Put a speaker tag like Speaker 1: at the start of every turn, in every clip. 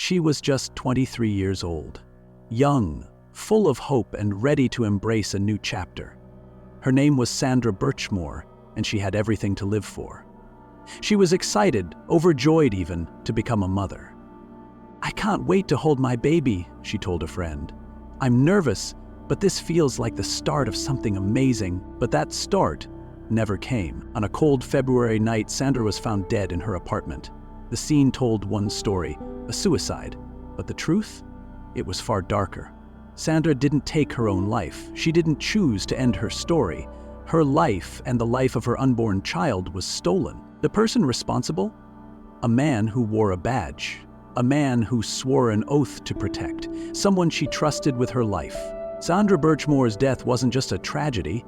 Speaker 1: She was just 23 years old, young, full of hope and ready to embrace a new chapter. Her name was Sandra Birchmore, and she had everything to live for. She was excited, overjoyed even, to become a mother. "I can't wait to hold my baby," she told a friend. "I'm nervous, but this feels like the start of something amazing." But that start never came. On a cold February night, Sandra was found dead in her apartment. The scene told one story, a suicide. But the truth? It was far darker. Sandra didn't take her own life. She didn't choose to end her story. Her life and the life of her unborn child was stolen. The person responsible? A man who wore a badge. A man who swore an oath to protect. Someone she trusted with her life. Sandra Birchmore's death wasn't just a tragedy.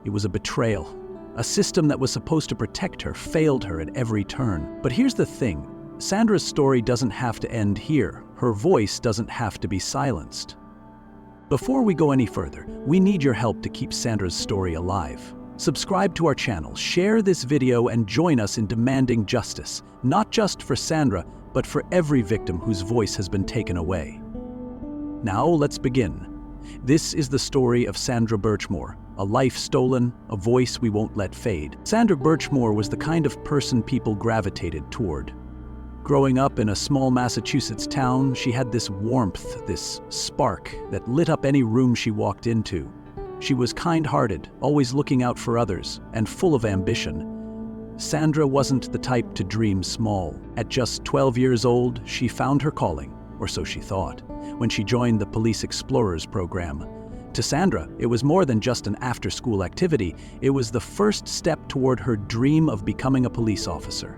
Speaker 1: It was a betrayal. A system that was supposed to protect her failed her at every turn. But here's the thing. Sandra's story doesn't have to end here. Her voice doesn't have to be silenced. Before we go any further, we need your help to keep Sandra's story alive. Subscribe to our channel, share this video, and join us in demanding justice, not just for Sandra, but for every victim whose voice has been taken away. Now let's begin. This is the story of Sandra Birchmore, a life stolen, a voice we won't let fade. Sandra Birchmore was the kind of person people gravitated toward. Growing up in a small Massachusetts town, she had this warmth, this spark that lit up any room she walked into. She was kind-hearted, always looking out for others, and full of ambition. Sandra wasn't the type to dream small. At just 12 years old, she found her calling, or so she thought, when she joined the Police Explorers program. To Sandra, it was more than just an after-school activity. It was the first step toward her dream of becoming a police officer.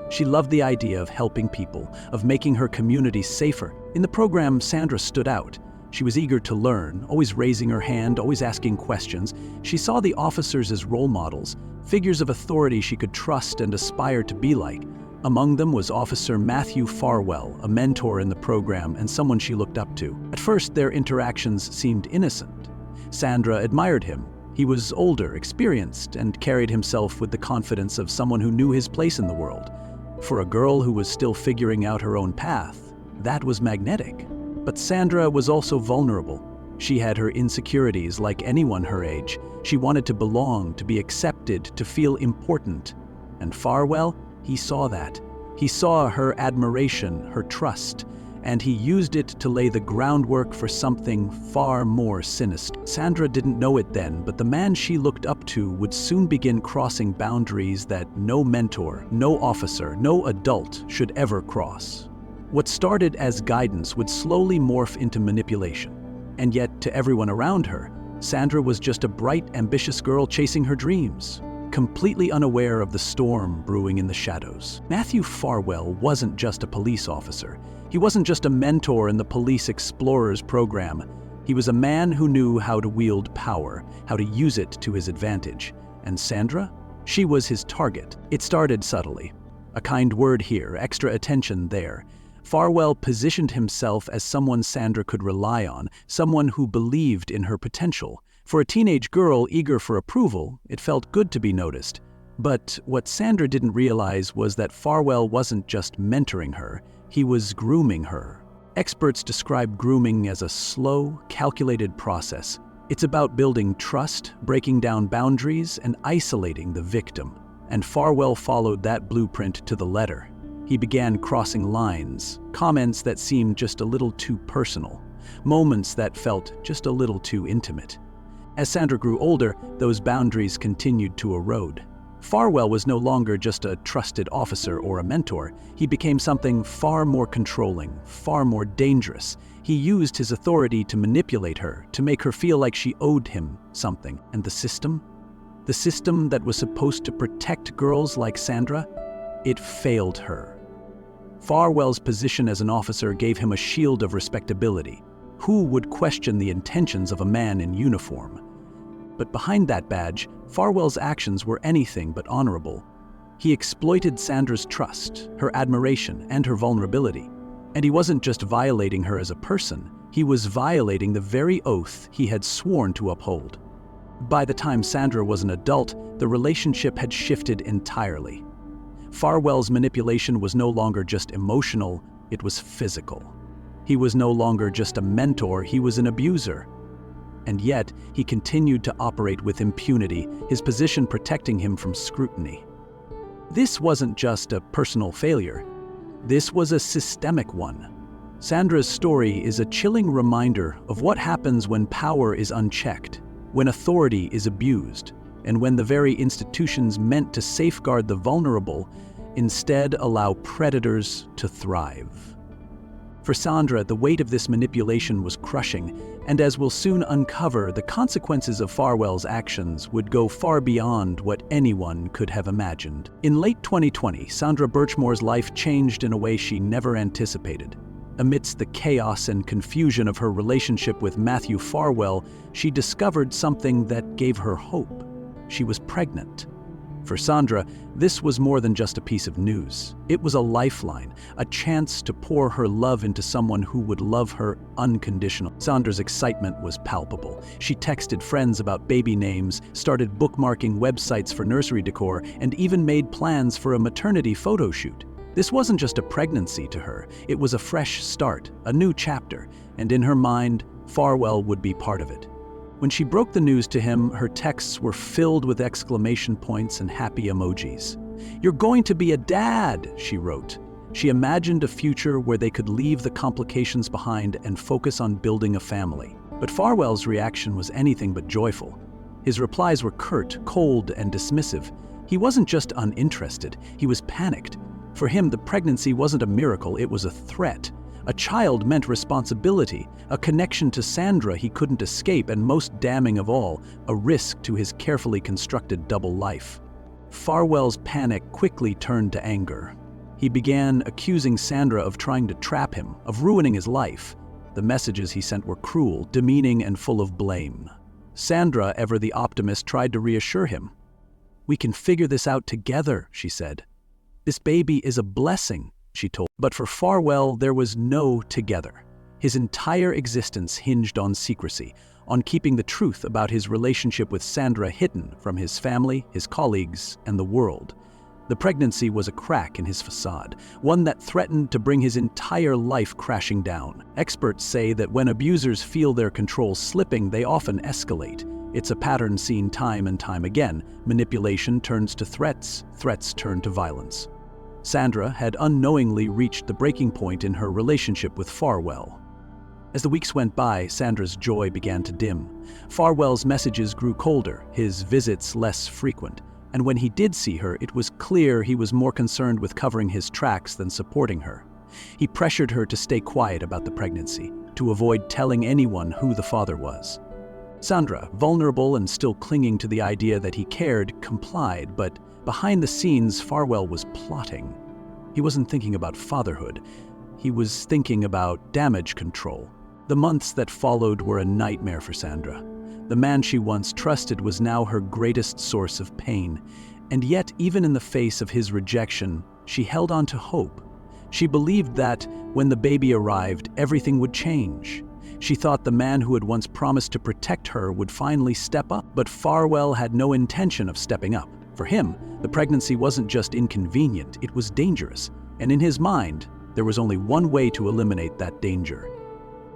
Speaker 1: She loved the idea of helping people, of making her community safer. In the program, Sandra stood out. She was eager to learn, always raising her hand, always asking questions. She saw the officers as role models, figures of authority she could trust and aspire to be like. Among them was Officer Matthew Farwell, a mentor in the program and someone she looked up to. At first, their interactions seemed innocent. Sandra admired him. He was older, experienced, and carried himself with the confidence of someone who knew his place in the world. For a girl who was still figuring out her own path, that was magnetic. But Sandra was also vulnerable. She had her insecurities like anyone her age. She wanted to belong, to be accepted, to feel important. And Farwell, he saw that. He saw her admiration, her trust, and he used it to lay the groundwork for something far more sinister. Sandra didn't know it then, but the man she looked up to would soon begin crossing boundaries that no mentor, no officer, no adult should ever cross. What started as guidance would slowly morph into manipulation. And yet, to everyone around her, Sandra was just a bright, ambitious girl chasing her dreams, completely unaware of the storm brewing in the shadows. Matthew Farwell wasn't just a police officer. He wasn't just a mentor in the Police Explorers program. He was a man who knew how to wield power, how to use it to his advantage. And Sandra? She was his target. It started subtly. A kind word here, extra attention there. Farwell positioned himself as someone Sandra could rely on, someone who believed in her potential. For a teenage girl eager for approval, it felt good to be noticed. But what Sandra didn't realize was that Farwell wasn't just mentoring her, he was grooming her. Experts describe grooming as a slow, calculated process. It's about building trust, breaking down boundaries, and isolating the victim. And Farwell followed that blueprint to the letter. He began crossing lines, comments that seemed just a little too personal, moments that felt just a little too intimate. As Sandra grew older, those boundaries continued to erode. Farwell was no longer just a trusted officer or a mentor. He became something far more controlling, far more dangerous. He used his authority to manipulate her, to make her feel like she owed him something. And the system? The system that was supposed to protect girls like Sandra? It failed her. Farwell's position as an officer gave him a shield of respectability. Who would question the intentions of a man in uniform? But behind that badge, Farwell's actions were anything but honorable. He exploited Sandra's trust, her admiration, and her vulnerability. And he wasn't just violating her as a person, he was violating the very oath he had sworn to uphold. By the time Sandra was an adult, the relationship had shifted entirely. Farwell's manipulation was no longer just emotional, it was physical. He was no longer just a mentor, he was an abuser. And yet, he continued to operate with impunity, his position protecting him from scrutiny. This wasn't just a personal failure. This was a systemic one. Sandra's story is a chilling reminder of what happens when power is unchecked, when authority is abused, and when the very institutions meant to safeguard the vulnerable instead allow predators to thrive. For Sandra, the weight of this manipulation was crushing, and as we'll soon uncover, the consequences of Farwell's actions would go far beyond what anyone could have imagined. In late 2020, Sandra Birchmore's life changed in a way she never anticipated. Amidst the chaos and confusion of her relationship with Matthew Farwell, she discovered something that gave her hope. She was pregnant. For Sandra, this was more than just a piece of news. It was a lifeline, a chance to pour her love into someone who would love her unconditionally. Sandra's excitement was palpable. She texted friends about baby names, started bookmarking websites for nursery decor, and even made plans for a maternity photo shoot. This wasn't just a pregnancy to her, it was a fresh start, a new chapter, and in her mind, Farwell would be part of it. When she broke the news to him, her texts were filled with exclamation points and happy emojis. "You're going to be a dad," she wrote. She imagined a future where they could leave the complications behind and focus on building a family. But Farwell's reaction was anything but joyful. His replies were curt, cold, and dismissive. He wasn't just uninterested, he was panicked. For him, the pregnancy wasn't a miracle, it was a threat. A child meant responsibility, a connection to Sandra he couldn't escape, and most damning of all, a risk to his carefully constructed double life. Farwell's panic quickly turned to anger. He began accusing Sandra of trying to trap him, of ruining his life. The messages he sent were cruel, demeaning, and full of blame. Sandra, ever the optimist, tried to reassure him. "We can figure this out together," she said. "This baby is a blessing," she told. But for Farwell, there was no together. His entire existence hinged on secrecy, on keeping the truth about his relationship with Sandra hidden from his family, his colleagues, and the world. The pregnancy was a crack in his facade, one that threatened to bring his entire life crashing down. Experts say that when abusers feel their control slipping, they often escalate. It's a pattern seen time and time again. Manipulation turns to threats, threats turn to violence. Sandra had unknowingly reached the breaking point in her relationship with Farwell. As the weeks went by, Sandra's joy began to dim. Farwell's messages grew colder, his visits less frequent, and when he did see her, it was clear he was more concerned with covering his tracks than supporting her. He pressured her to stay quiet about the pregnancy, to avoid telling anyone who the father was. Sandra, vulnerable and still clinging to the idea that he cared, complied, but behind the scenes, Farwell was plotting. He wasn't thinking about fatherhood. He was thinking about damage control. The months that followed were a nightmare for Sandra. The man she once trusted was now her greatest source of pain. And yet, even in the face of his rejection, she held on to hope. She believed that, when the baby arrived, everything would change. She thought the man who had once promised to protect her would finally step up. But Farwell had no intention of stepping up. For him, the pregnancy wasn't just inconvenient, it was dangerous. And in his mind, there was only one way to eliminate that danger.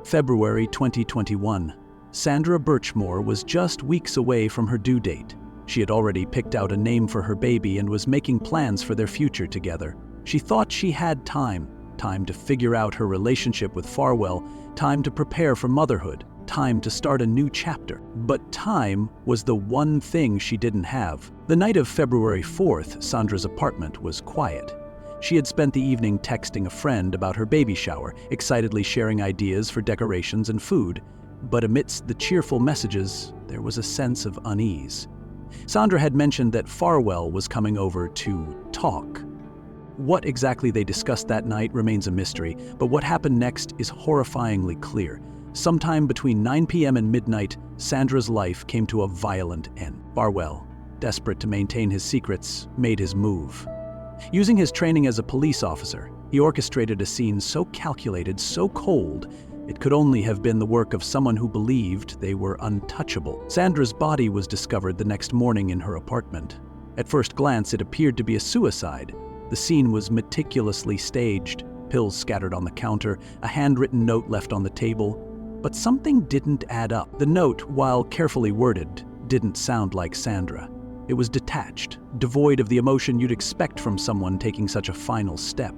Speaker 1: February 2021. Sandra Birchmore was just weeks away from her due date. She had already picked out a name for her baby and was making plans for their future together. She thought she had time to figure out her relationship with Farwell, time to prepare for motherhood, time to start a new chapter. But time was the one thing she didn't have. The night of February 4th, Sandra's apartment was quiet. She had spent the evening texting a friend about her baby shower, excitedly sharing ideas for decorations and food. But amidst the cheerful messages, there was a sense of unease. Sandra had mentioned that Farwell was coming over to talk. What exactly they discussed that night remains a mystery, but what happened next is horrifyingly clear. Sometime between 9 p.m. and midnight, Sandra's life came to a violent end. Farwell, desperate to maintain his secrets, made his move. Using his training as a police officer, he orchestrated a scene so calculated, so cold, it could only have been the work of someone who believed they were untouchable. Sandra's body was discovered the next morning in her apartment. At first glance, it appeared to be a suicide. The scene was meticulously staged. pills scattered on the counter, a handwritten note left on the table. But something didn't add up. The note, while carefully worded, didn't sound like Sandra. It was detached, devoid of the emotion you'd expect from someone taking such a final step.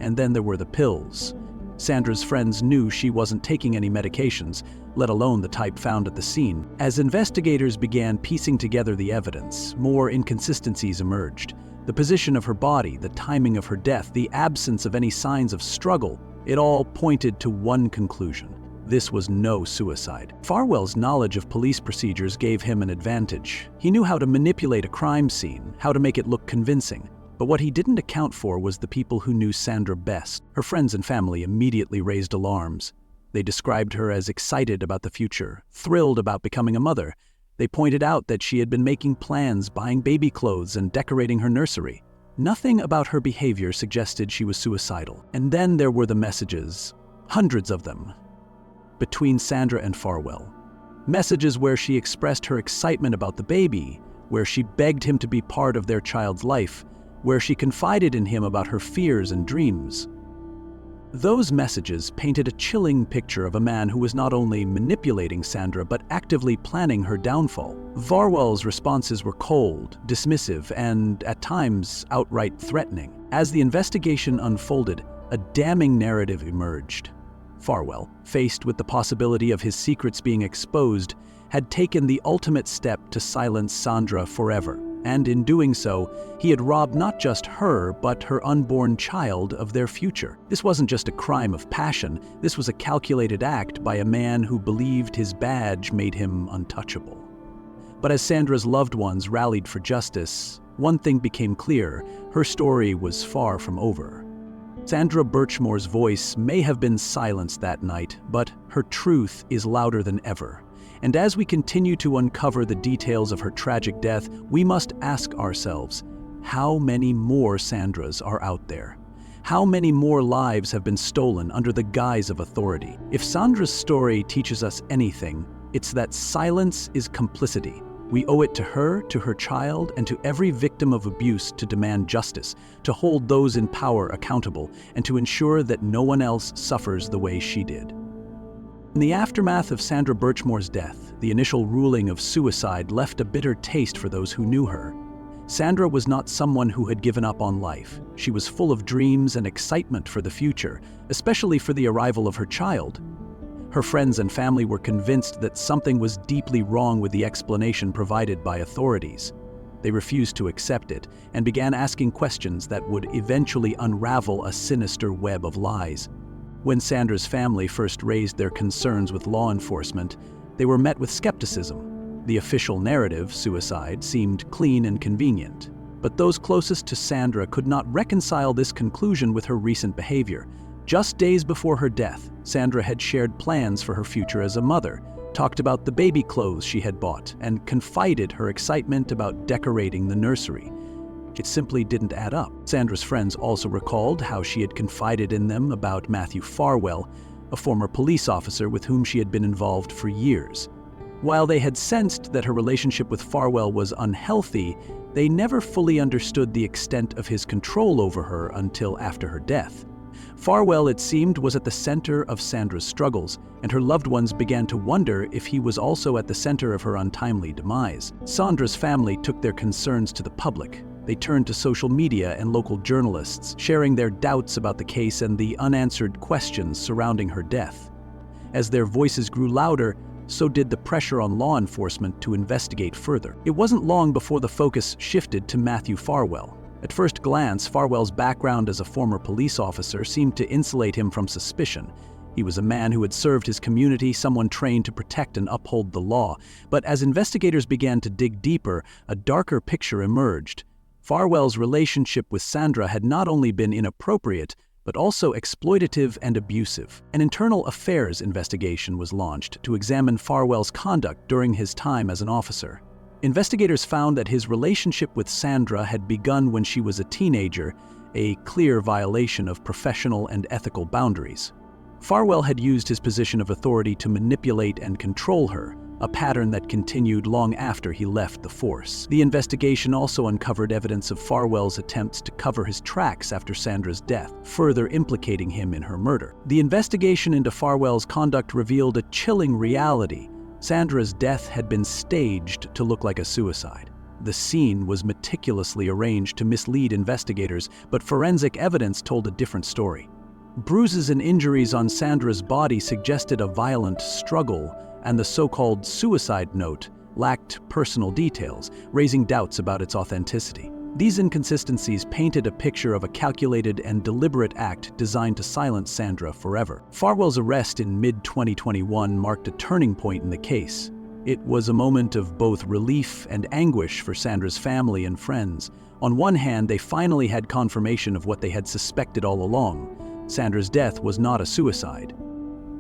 Speaker 1: And then there were the pills. Sandra's friends knew she wasn't taking any medications, let alone the type found at the scene. As investigators began piecing together the evidence, more inconsistencies emerged. The position of her body, the timing of her death, the absence of any signs of struggle, it all pointed to one conclusion. This was no suicide. Farwell's knowledge of police procedures gave him an advantage. He knew how to manipulate a crime scene, how to make it look convincing. But what he didn't account for was the people who knew Sandra best. Her friends and family immediately raised alarms. They described her as excited about the future, thrilled about becoming a mother. They pointed out that she had been making plans, buying baby clothes, and decorating her nursery. Nothing about her behavior suggested she was suicidal. And then there were the messages, hundreds of them, between Sandra and Farwell. Messages where she expressed her excitement about the baby, where she begged him to be part of their child's life, where she confided in him about her fears and dreams. Those messages painted a chilling picture of a man who was not only manipulating Sandra but actively planning her downfall. Farwell's responses were cold, dismissive, and at times outright threatening. As the investigation unfolded, a damning narrative emerged. Farwell, faced with the possibility of his secrets being exposed, had taken the ultimate step to silence Sandra forever. And in doing so, he had robbed not just her, but her unborn child of their future. This wasn't just a crime of passion, this was a calculated act by a man who believed his badge made him untouchable. But as Sandra's loved ones rallied for justice, one thing became clear: her story was far from over. Sandra Birchmore's voice may have been silenced that night, but her truth is louder than ever. And as we continue to uncover the details of her tragic death, we must ask ourselves, how many more Sandras are out there? How many more lives have been stolen under the guise of authority? If Sandra's story teaches us anything, it's that silence is complicity. We owe it to her child, and to every victim of abuse to demand justice, to hold those in power accountable, and to ensure that no one else suffers the way she did. In the aftermath of Sandra Birchmore's death, the initial ruling of suicide left a bitter taste for those who knew her. Sandra was not someone who had given up on life. She was full of dreams and excitement for the future, especially for the arrival of her child. Her friends and family were convinced that something was deeply wrong with the explanation provided by authorities. They refused to accept it and began asking questions that would eventually unravel a sinister web of lies. When Sandra's family first raised their concerns with law enforcement, they were met with skepticism. The official narrative, suicide, seemed clean and convenient. But those closest to Sandra could not reconcile this conclusion with her recent behavior. Just days before her death, Sandra had shared plans for her future as a mother, talked about the baby clothes she had bought, and confided her excitement about decorating the nursery. It simply didn't add up. Sandra's friends also recalled how she had confided in them about Matthew Farwell, a former police officer with whom she had been involved for years. While they had sensed that her relationship with Farwell was unhealthy, they never fully understood the extent of his control over her until after her death. Farwell, it seemed, was at the center of Sandra's struggles, and her loved ones began to wonder if he was also at the center of her untimely demise. Sandra's family took their concerns to the public. They turned to social media and local journalists, sharing their doubts about the case and the unanswered questions surrounding her death. As their voices grew louder, so did the pressure on law enforcement to investigate further. It wasn't long before the focus shifted to Matthew Farwell. At first glance, Farwell's background as a former police officer seemed to insulate him from suspicion. He was a man who had served his community, someone trained to protect and uphold the law. But as investigators began to dig deeper, a darker picture emerged. Farwell's relationship with Sandra had not only been inappropriate, but also exploitative and abusive. An internal affairs investigation was launched to examine Farwell's conduct during his time as an officer. Investigators found that his relationship with Sandra had begun when she was a teenager, a clear violation of professional and ethical boundaries. Farwell had used his position of authority to manipulate and control her, a pattern that continued long after he left the force. The investigation also uncovered evidence of Farwell's attempts to cover his tracks after Sandra's death, further implicating him in her murder. The investigation into Farwell's conduct revealed a chilling reality. Sandra's death had been staged to look like a suicide. The scene was meticulously arranged to mislead investigators, but forensic evidence told a different story. Bruises and injuries on Sandra's body suggested a violent struggle, and the so-called suicide note lacked personal details, raising doubts about its authenticity. These inconsistencies painted a picture of a calculated and deliberate act designed to silence Sandra forever. Farwell's arrest in mid-2021 marked a turning point in the case. It was a moment of both relief and anguish for Sandra's family and friends. On one hand, they finally had confirmation of what they had suspected all along. Sandra's death was not a suicide.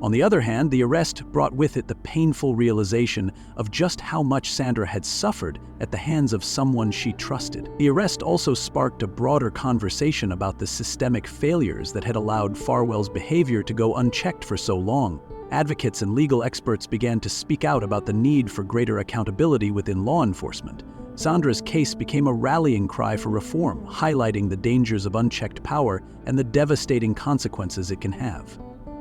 Speaker 1: On the other hand, the arrest brought with it the painful realization of just how much Sandra had suffered at the hands of someone she trusted. The arrest also sparked a broader conversation about the systemic failures that had allowed Farwell's behavior to go unchecked for so long. Advocates and legal experts began to speak out about the need for greater accountability within law enforcement. Sandra's case became a rallying cry for reform, highlighting the dangers of unchecked power and the devastating consequences it can have.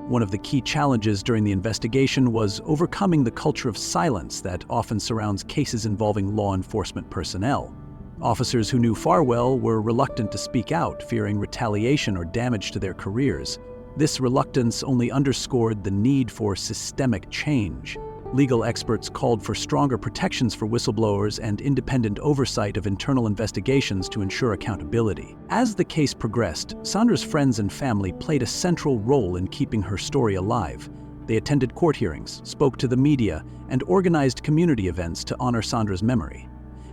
Speaker 1: One of the key challenges during the investigation was overcoming the culture of silence that often surrounds cases involving law enforcement personnel. Officers who knew Farwell were reluctant to speak out, fearing retaliation or damage to their careers. This reluctance only underscored the need for systemic change. Legal experts called for stronger protections for whistleblowers and independent oversight of internal investigations to ensure accountability. As the case progressed, Sandra's friends and family played a central role in keeping her story alive. They attended court hearings, spoke to the media, and organized community events to honor Sandra's memory.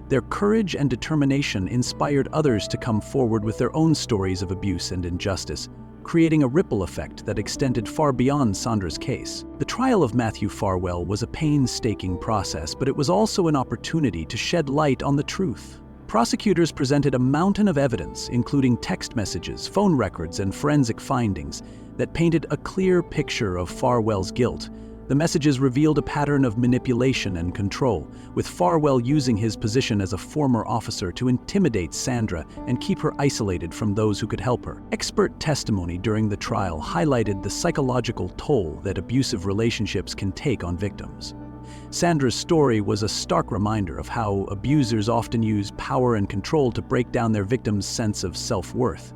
Speaker 1: Their courage and determination inspired others to come forward with their own stories of abuse and injustice, creating a ripple effect that extended far beyond Sandra's case. The trial of Matthew Farwell was a painstaking process, but it was also an opportunity to shed light on the truth. Prosecutors presented a mountain of evidence, including text messages, phone records, and forensic findings, that painted a clear picture of Farwell's guilt. The messages revealed a pattern of manipulation and control, with Farwell using his position as a former officer to intimidate Sandra and keep her isolated from those who could help her. Expert testimony during the trial highlighted the psychological toll that abusive relationships can take on victims. Sandra's story was a stark reminder of how abusers often use power and control to break down their victims' sense of self-worth.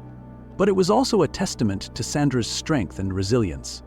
Speaker 1: But it was also a testament to Sandra's strength and resilience.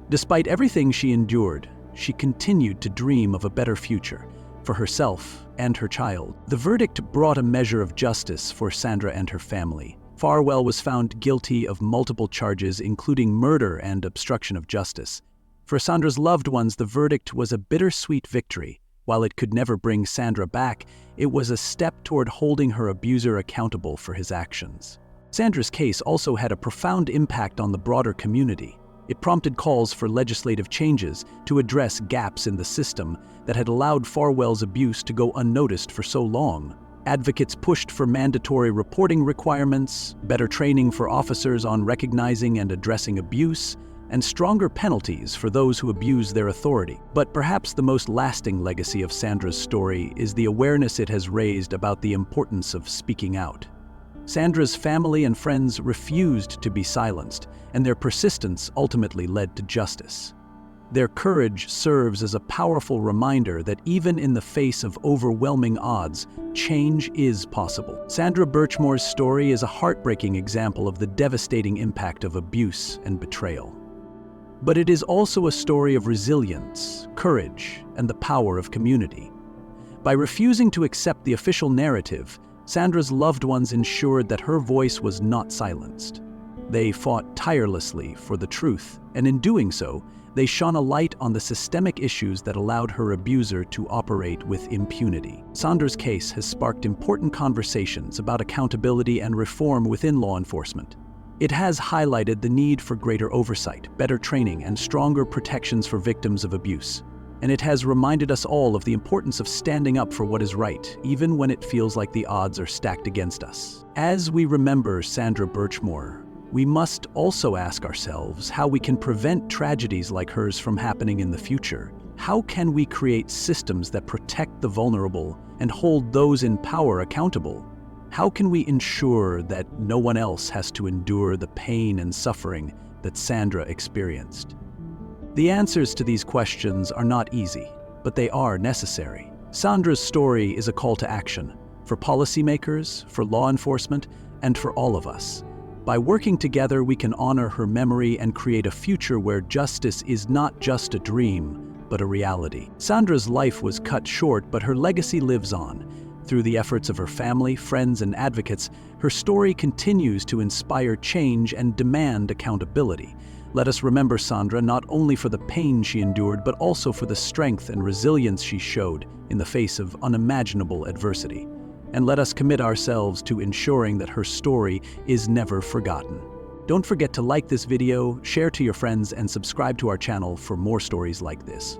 Speaker 1: Despite everything she endured, she continued to dream of a better future for herself and her child. The verdict brought a measure of justice for Sandra and her family. Farwell was found guilty of multiple charges, including murder and obstruction of justice. For Sandra's loved ones, the verdict was a bittersweet victory. While it could never bring Sandra back, it was a step toward holding her abuser accountable for his actions. Sandra's case also had a profound impact on the broader community. It prompted calls for legislative changes to address gaps in the system that had allowed Farwell's abuse to go unnoticed for so long. Advocates pushed for mandatory reporting requirements, better training for officers on recognizing and addressing abuse, and stronger penalties for those who abuse their authority. But perhaps the most lasting legacy of Sandra's story is the awareness it has raised about the importance of speaking out. Sandra's family and friends refused to be silenced, and their persistence ultimately led to justice. Their courage serves as a powerful reminder that even in the face of overwhelming odds, change is possible. Sandra Birchmore's story is a heartbreaking example of the devastating impact of abuse and betrayal. But it is also a story of resilience, courage, and the power of community. By refusing to accept the official narrative, Sandra's loved ones ensured that her voice was not silenced. They fought tirelessly for the truth, and in doing so, they shone a light on the systemic issues that allowed her abuser to operate with impunity. Sandra's case has sparked important conversations about accountability and reform within law enforcement. It has highlighted the need for greater oversight, better training, and stronger protections for victims of abuse. And it has reminded us all of the importance of standing up for what is right, even when it feels like the odds are stacked against us. As we remember Sandra Birchmore, we must also ask ourselves how we can prevent tragedies like hers from happening in the future. How can we create systems that protect the vulnerable and hold those in power accountable? How can we ensure that no one else has to endure the pain and suffering that Sandra experienced? The answers to these questions are not easy, but they are necessary. Sandra's story is a call to action for policymakers, for law enforcement, and for all of us. By working together, we can honor her memory and create a future where justice is not just a dream, but a reality. Sandra's life was cut short, but her legacy lives on. Through the efforts of her family, friends, and advocates, her story continues to inspire change and demand accountability. Let us remember Sandra not only for the pain she endured, but also for the strength and resilience she showed in the face of unimaginable adversity. And let us commit ourselves to ensuring that her story is never forgotten. Don't forget to like this video, share to your friends, and subscribe to our channel for more stories like this.